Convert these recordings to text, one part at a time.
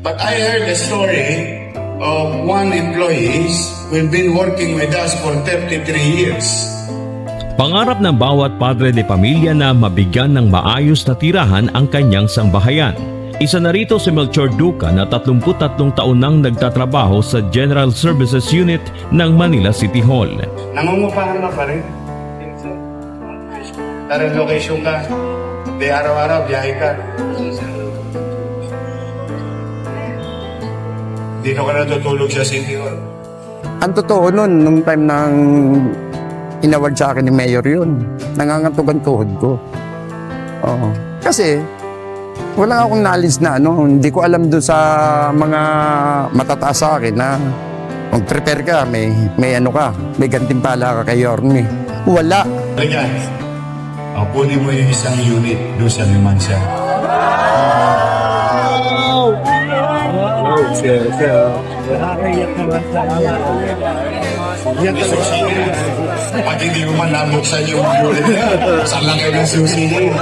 But I heard a story of one employee who've been working with us for 33 years. Pangarap ng bawat padre de pamilya na mabigyan ng maayos na tirahan ang kanyang sangbahayan. Isa na rito si Melchor Duca na 33 taon nang nagtatrabaho sa General Services Unit ng Manila City Hall. Nangungupahan ka pa rin? Tarang location ka. Di araw-araw, biyahe ka. Dito ka natutulog sa City Hall. Ang totoo nun, nung time nang inaward sa akin ni Mayor yun, nangangantog ang tuhod ko. Oo. Kasi, wala akong knowledge na hindi ko alam doon sa mga matataas sa akin na mag-prepare ka, may gantimpala ka kay Yorme. Wala. Halika. Kunin mo yung isang unit doon sa Limansya. Pag hindi mo man nabuksan yung unit, saan lang kayo ng susi niya?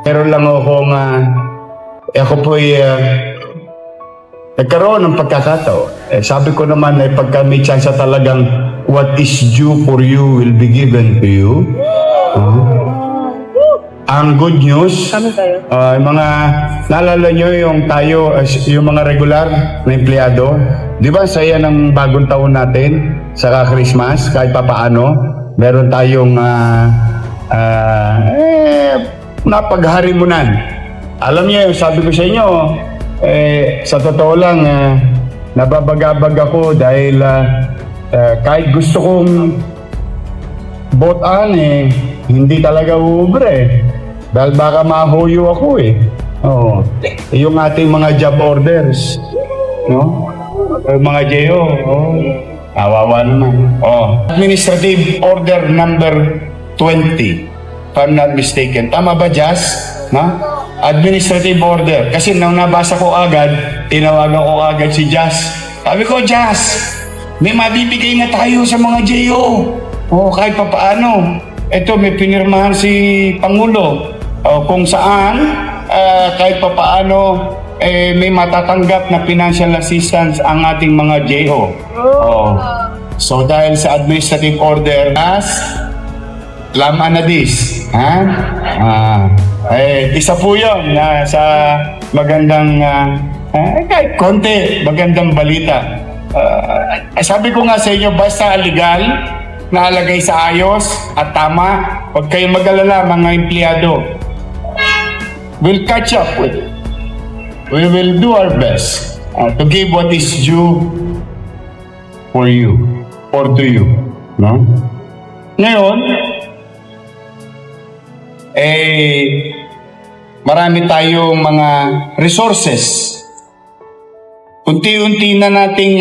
Meron lang akong, ako po'y nagkaroon ng pagkakataon. Sabi ko naman pagka may chance talagang what is due for you will be given to you. Ang good news, mga naalala nyo yung tayo, yung mga regular na empleyado, di ba saya ng bagong taon natin, saka Christmas, kahit papaano, meron tayong napagharimunan. Alam niyo, sabi ko sa inyo, sa totoo lang, nababagabag ako dahil kahit gusto kong botaan hindi talaga uubre. Dahil baka mahuyo ako Oo. Yung ating mga job orders, no? Yung mga JO, awawa naman. Administrative order number 20. If I'm not mistaken. Tama ba, Jazz? Administrative order. Kasi nang nabasa ko agad, tinawagan ko agad si Jazz. Sabi ko, Jazz, may mabibigay na tayo sa mga JO. Kahit pa paano. Ito, may pinirmahan si Pangulo. Kung saan, kahit pa paano, may matatanggap na financial assistance ang ating mga JO. So, dahil sa administrative order, laman na this. Isa po yun sa magandang, kahit konti, magandang balita. Sabi ko nga sa inyo, basta legal, nalagay sa ayos at tama, huwag kayong mag-alala mga empleyado. We'll catch up with it. We will do our best to give what is due for you or to you. No? Ngayon, marami tayong mga resources. Unti-unti na nating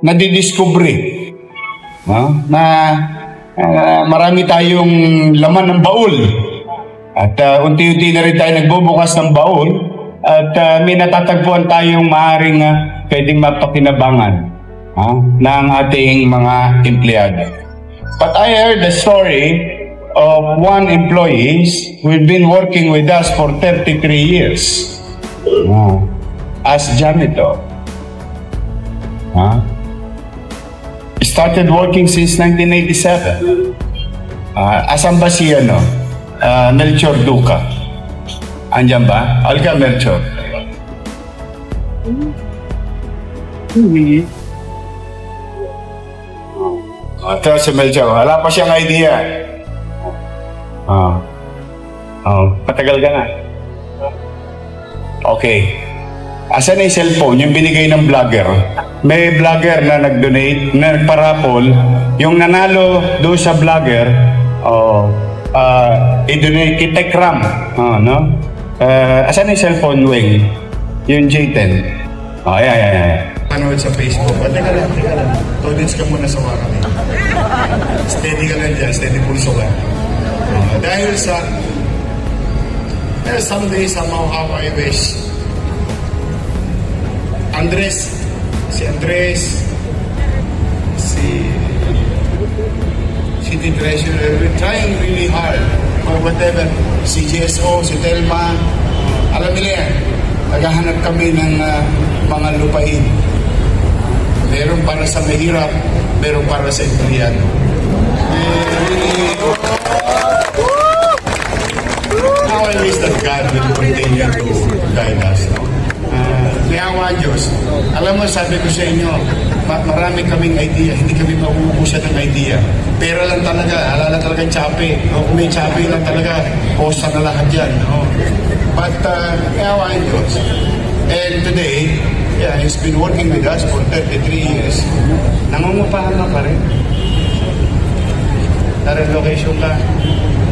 nadidiscovery na marami tayong laman ng baul. At unti-unti na rin tayo nagbubukas ng baul at may natatagpuan tayong maaaring pwedeng mapakinabangan ng ating mga empleyado. But I heard the story of one employee who'd been working with us for 33 years as janitor. Started working since 1987. Asan ba si Melchor Duca? Andiyan ba? Alga Melchor. Ito si Melchor. Wala pa siyang idea. Patagal ka na. Okay. Asan na yung cellphone? Yung binigay ng vlogger. May vlogger na nag-donate, na nagparapol. Yung nanalo doon sa vlogger, i-donate kay Tekram. Asan na yung cellphone, Weng? Yung J10. Ayan. Panood sa Facebook. Teka lang. Todits ka muna sa warami. Steady ka lang dyan. Steady pulso ka. Dahil sa someday, somehow, how I wish si Andres, si City Treasurer, we're trying really hard whatever, si GSO, si Telma, alam nila yan. Naghahanap kami ng mga lupain. Meron para sa mahirap, meron para sa empleyado. Now I wish that God will continue to guide us. No? May awa ang Diyos. Alam mo, sabi ko sa inyo, marami kaming idea. Hindi kami mauubusan ng idea. Pera lang talaga. Alala talagang tsape. No? Kung may tsape lang talaga, posa na lahat yan. No? But may awa ang Diyos. And today, yeah, he's been working with us for 33 years. Nangungupahan na pa rin. Na-relocation ka.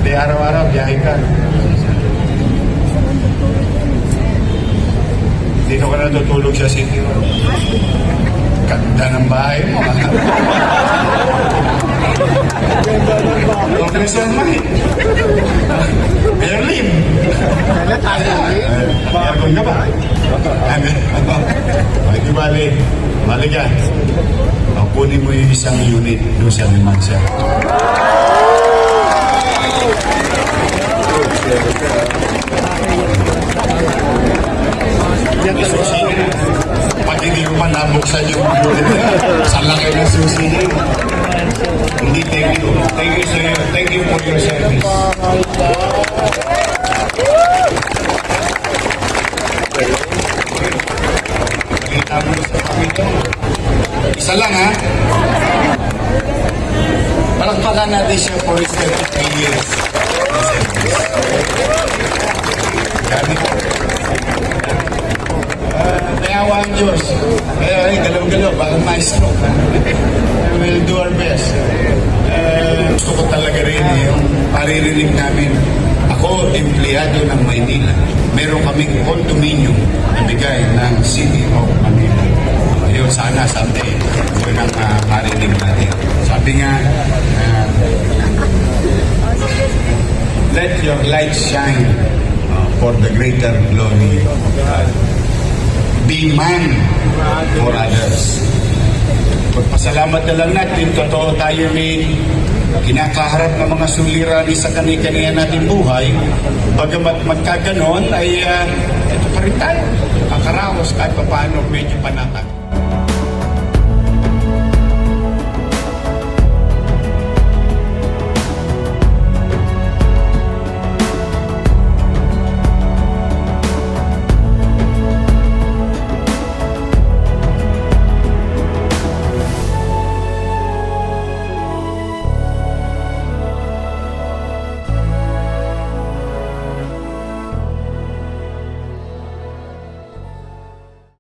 Di araw-araw, biyahe ka. Dito ka natutulog sa City Hall. Ganda ng bahay mo. Congressman Mike. Berlin. Aircon ka ba? Ay, di bali. Bali ka. Kunin mo yung isang unit doon sa Limansa. Susi niya. Pag hindi ko man nabuksan yung unit, sa laki ng susi niya. Hindi, thank you. Thank you, sir. Thank you for your service. Pakita mo sa pamilya. Isa lang, ha? Palakpakan natin siya for his 33 years. Sabi ko, may awa ang Diyos. Kaya galaw-galaw, baka ma-stroke. We'll do our best. Gusto ko talaga rin yung maririnig namin. Ako, empleyado ng Maynila. Meron kaming condominium na bigay ng City of Manila. Yun, sana someday, yun ang marinig natin. Sabi nga, let your light shine for the greater glory of God. Be man for others. Pagpasalamat na lang natin, totoo tayo may kinakaharap ng mga suliranin sa kani-kaniya nating buhay. Bagamat magkaganon ay ito pa rin tayo. Kakaraos kahit paano medyo panatag.